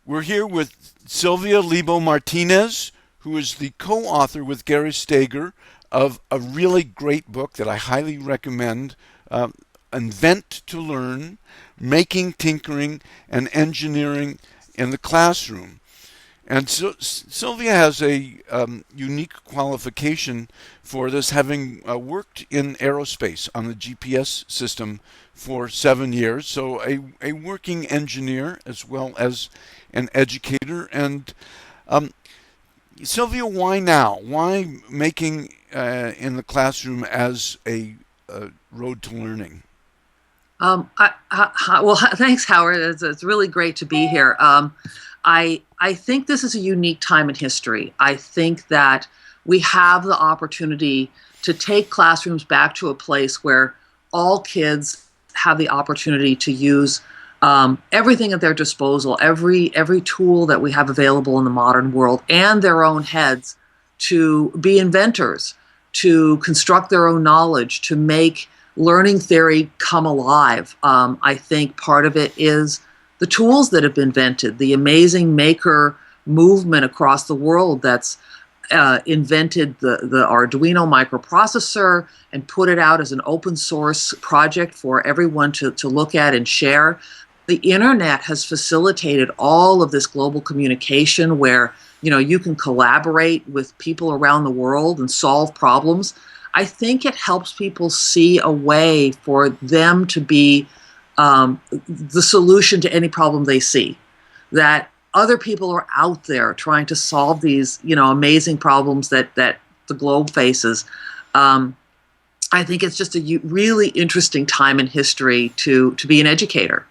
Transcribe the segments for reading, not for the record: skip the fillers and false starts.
We're here with Sylvia Libow Martinez, who is the co author with Gary Steger of a really great book that I highly recommend, uh, Invent to Learn: Making Tinkering and Engineering in the Classroom. And so Sylvia has a unique qualification for this, having worked in aerospace on the GPS system for 7 years. So a working engineer as well as an educator. And um, Sylvia, why now? Why making in the classroom as a road to learning? Well, thanks, Howard. It's really great to be here. I think this is a unique time in history. I think that we have the opportunity to take classrooms back to a place where all kids have the opportunity to use everything at their disposal, every tool that we have available in the modern world, and their own heads to be inventors, to construct their own knowledge, to make learning theory come alive. I think part of it is the tools that have been invented, the amazing maker movement across the world that's invented the Arduino microprocessor and put it out as an open source project for everyone to look at and share. The internet has facilitated all of this global communication where you can collaborate with people around the world and solve problems. I think it helps people see a way for them to be the solution to any problem they see. That other people are out there trying to solve these, amazing problems that the globe faces. I think it's just a really interesting time in history to be an educator.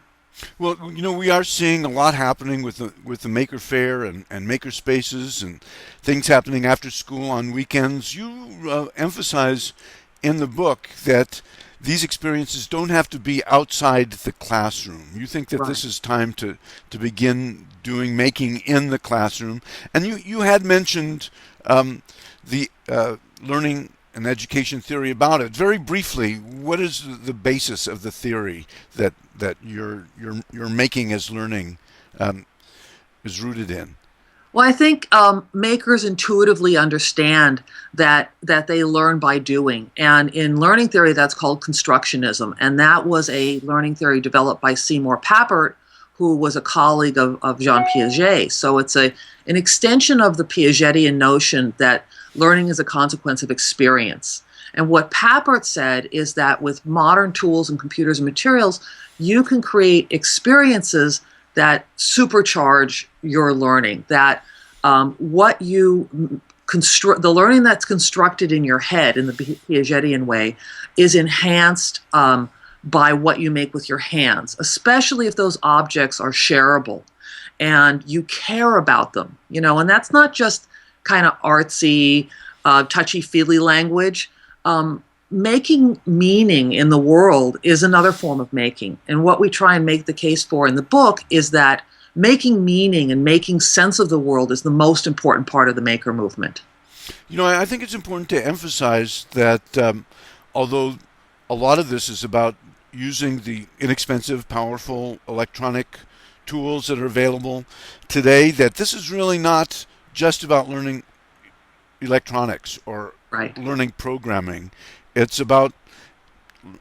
Well, we are seeing a lot happening with the Maker Fair and Maker Spaces and things happening after school on weekends. You emphasize in the book that these experiences don't have to be outside the classroom. You think that Right. this is time to begin doing making in the classroom. And you had mentioned the learning and education theory about it. Very briefly, what is the basis of the theory that you're making as learning is rooted in? Well, I think makers intuitively understand that they learn by doing, and in learning theory, that's called constructionism, and that was a learning theory developed by Seymour Papert, who was a colleague of Jean Piaget. So it's an extension of the Piagetian notion that learning is a consequence of experience. And what Papert said is that with modern tools and computers and materials, you can create experiences that supercharge your learning. That what you construct, the learning that's constructed in your head in the Piagetian way, is enhanced by what you make with your hands, especially if those objects are shareable and you care about them. And that's not just kind of artsy, touchy-feely language. Making meaning in the world is another form of making. And what we try and make the case for in the book is that making meaning and making sense of the world is the most important part of the maker movement. I think it's important to emphasize that although a lot of this is about using the inexpensive, powerful electronic tools that are available today, that this is really not just about learning electronics or Right. learning programming. It's about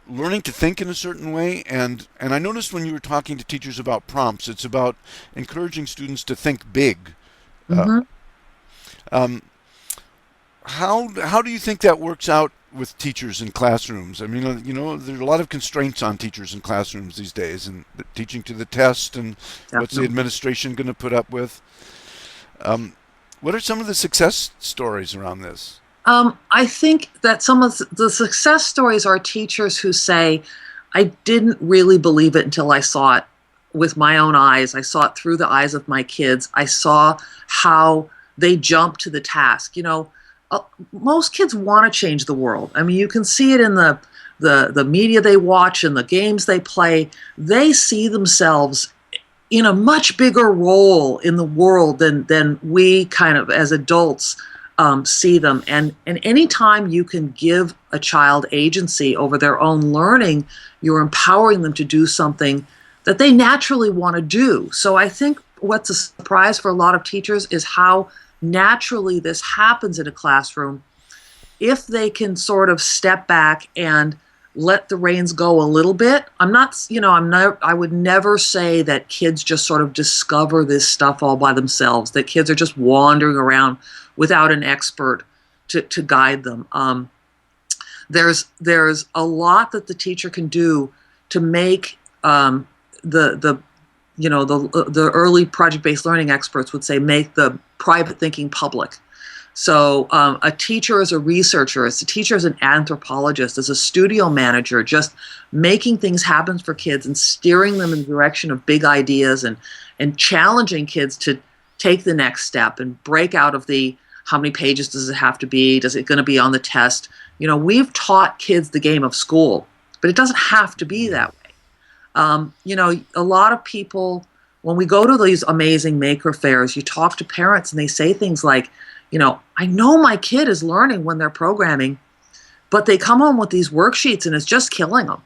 learning to think in a certain way, and I noticed when you were talking to teachers about prompts, it's about encouraging students to think big. Uh, hmm um, how do you think that works out with teachers in classrooms? I mean, there's a lot of constraints on teachers in classrooms these days, and teaching to the test, and what's the Definitely. administration going to put up with? Um, what are some of the success stories around this? I think that some of the success stories are teachers who say, I didn't really believe it until I saw it with my own eyes. I saw it through the eyes of my kids. I saw how they jump to the task. Uh, Most kids want to change the world. I mean, you can see it in the media they watch and the games they play. They see themselves in a much bigger role in the world than we kind of as adults see them. And anytime you can give a child agency over their own learning, you're empowering them to do something that they naturally want to do. So I think what's a surprise for a lot of teachers is how naturally this happens in a classroom if they can sort of step back and let the reins go a little bit. I would never say that kids just sort of discover this stuff all by themselves, that kids are just wandering around without an expert to guide them. There's a lot that the teacher can do to make the early project-based learning experts would say make the private thinking public. So a teacher is a researcher, as a teacher is an anthropologist, as a studio manager, just making things happen for kids and steering them in the direction of big ideas and challenging kids to take the next step and break out of the how many pages does it have to be? Does it going to be on the test? We've taught kids the game of school, but it doesn't have to be that way. A lot of people, when we go to these amazing maker fairs, you talk to parents and they say things like, I know my kid is learning when they're programming, but they come home with these worksheets and it's just killing them.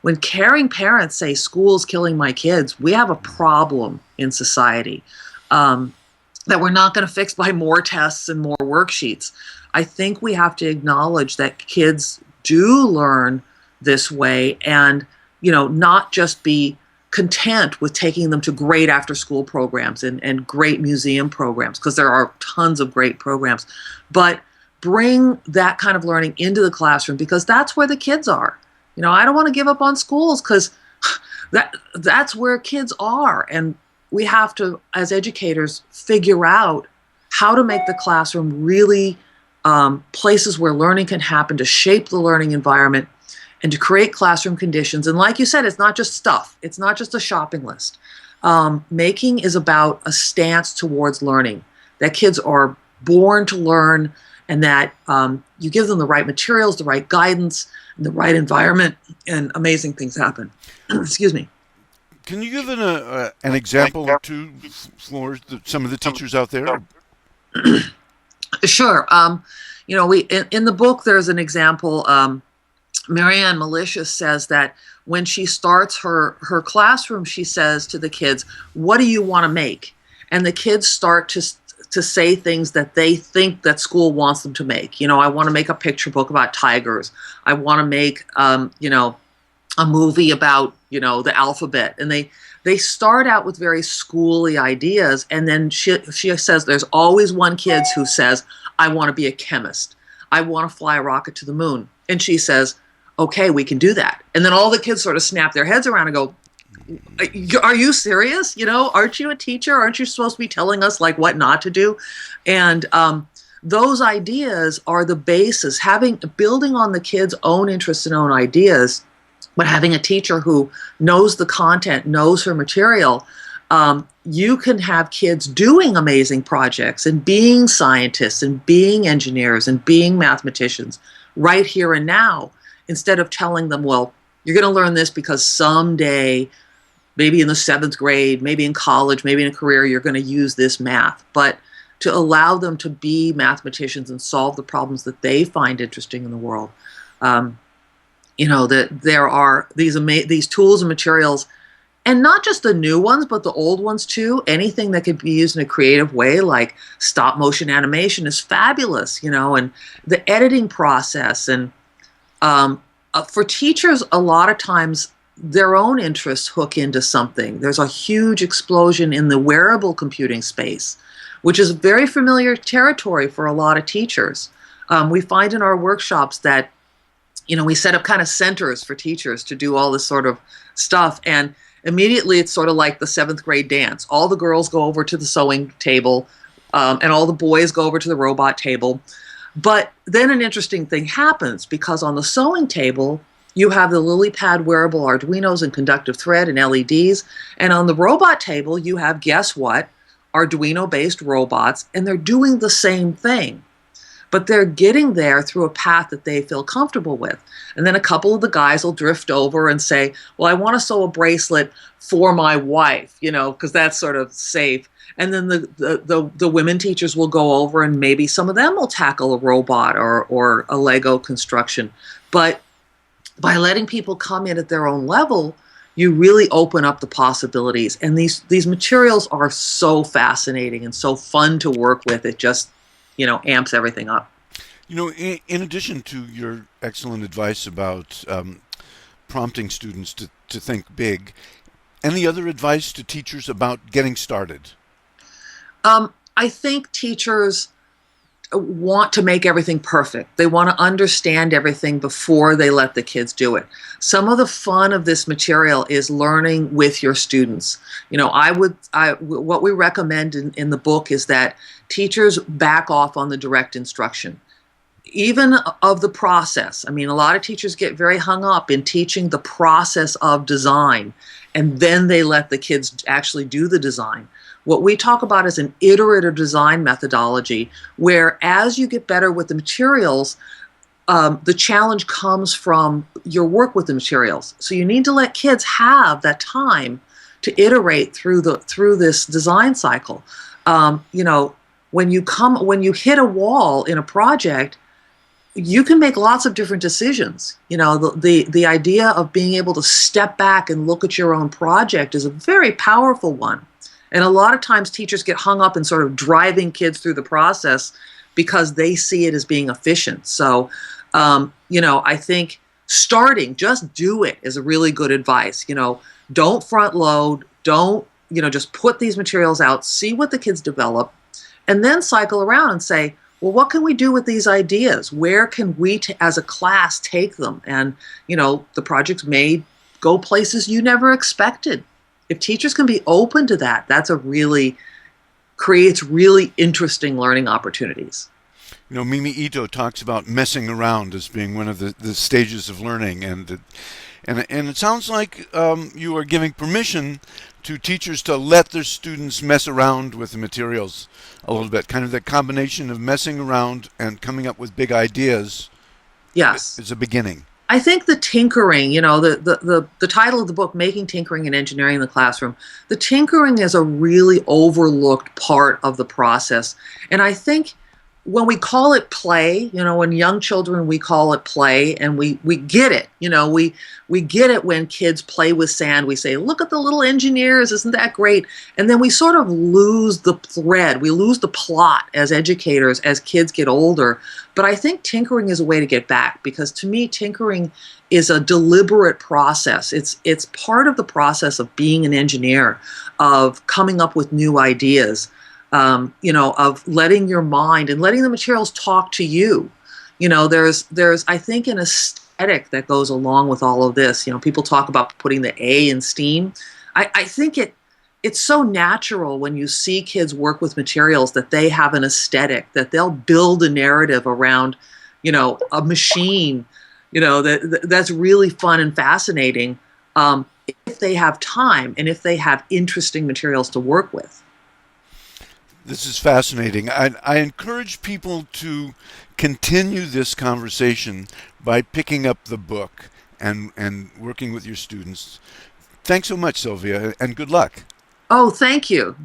When caring parents say school's killing my kids, we have a problem in society that we're not going to fix by more tests and more worksheets. I think we have to acknowledge that kids do learn this way and, not just be content with taking them to great after-school programs and great museum programs, because there are tons of great programs, but bring that kind of learning into the classroom because that's where the kids are. I don't want to give up on schools because that's where kids are. And we have to, as educators, figure out how to make the classroom really places where learning can happen, to shape the learning environment and to create classroom conditions. And like you said, it's not just stuff. It's not just a shopping list. Making is about a stance towards learning, that kids are born to learn and that you give them the right materials, the right guidance, and the right environment, and amazing things happen. Excuse me. Can you give an example or two for some of the teachers out there? Sure. We in the book there's an example. Marianne Malicious says that when she starts her classroom, she says to the kids, "What do you want to make?" And the kids start to say things that they think that school wants them to make. I want to make a picture book about tigers. I want to make a movie about the alphabet. And they start out with very schooly ideas, and then she says there's always one kid who says, "I want to be a chemist. I want to fly a rocket to the moon." And she says, "Okay, we can do that." And then all the kids sort of snap their heads around and go, "Are you serious? Aren't you a teacher? Aren't you supposed to be telling us like what not to do?" And those ideas are the basis, building on the kids' own interests and own ideas, but having a teacher who knows the content, knows her material. You can have kids doing amazing projects and being scientists and being engineers and being mathematicians right here and now, instead of telling them, well, you're going to learn this because someday, maybe in the 7th grade, maybe in college, maybe in a career, you're going to use this math. But to allow them to be mathematicians and solve the problems that they find interesting in the world. That there are these tools and materials, and not just the new ones, but the old ones too. Anything that could be used in a creative way, like stop motion animation, is fabulous, and the editing process. And for teachers, a lot of times their own interests hook into something. There's a huge explosion in the wearable computing space, which is very familiar territory for a lot of teachers. We find in our workshops that we set up kind of centers for teachers to do all this sort of stuff. And immediately it's sort of like the 7th grade dance. All the girls go over to the sewing table and all the boys go over to the robot table. But then an interesting thing happens, because on the sewing table, you have the LilyPad wearable Arduinos and conductive thread and LEDs. And on the robot table, you have, guess what? Arduino-based robots, and they're doing the same thing. But they're getting there through a path that they feel comfortable with. And then a couple of the guys will drift over and say, well, I want to sew a bracelet for my wife, because that's sort of safe. And then the women teachers will go over and maybe some of them will tackle a robot or a Lego construction. But by letting people come in at their own level, you really open up the possibilities. And these materials are so fascinating and so fun to work with. It just, amps everything up. In addition to your excellent advice about prompting students to think big, any other advice to teachers about getting started? I think teachers want to make everything perfect. They want to understand everything before they let the kids do it. Some of the fun of this material is learning with your students. What we recommend in the book is that teachers back off on the direct instruction, even of the process. I mean, a lot of teachers get very hung up in teaching the process of design, and then they let the kids actually do the design. What we talk about is an iterative design methodology, where as you get better with the materials, the challenge comes from your work with the materials. So you need to let kids have that time to iterate through this design cycle. When you hit a wall in a project, you can make lots of different decisions. The idea of being able to step back and look at your own project is a very powerful one. And a lot of times teachers get hung up in sort of driving kids through the process because they see it as being efficient. So, I think just do it is a really good advice. Don't front load. Don't, just put these materials out, see what the kids develop, and then cycle around and say, well, what can we do with these ideas? Where can we, as a class, take them? And, the projects may go places you never expected. If teachers can be open to that, creates really interesting learning opportunities. Mimi Ito talks about messing around as being one of the stages of learning, and it sounds like you are giving permission to teachers to let their students mess around with the materials a little bit, kind of that combination of messing around and coming up with big ideas. Yes. Is a beginning. I think the tinkering, the title of the book, Making Tinkering and Engineering in the Classroom, the tinkering is a really overlooked part of the process. And I think when we call it play, when young children, we call it play, and we get it. We get it when kids play with sand. We say, look at the little engineers, isn't that great? And then we sort of lose the thread. We lose the plot as educators as kids get older. But I think tinkering is a way to get back, because to me, tinkering is a deliberate process. It's part of the process of being an engineer, of coming up with new ideas. Of letting your mind and letting the materials talk to you. There's I think an aesthetic that goes along with all of this. People talk about putting the A in STEAM. I think it's so natural when you see kids work with materials that they have an aesthetic, that they'll build a narrative around, a machine, that's really fun and fascinating, if they have time and if they have interesting materials to work with. This is fascinating. I encourage people to continue this conversation by picking up the book and working with your students. Thanks so much, Sylvia, and good luck. Oh, thank you.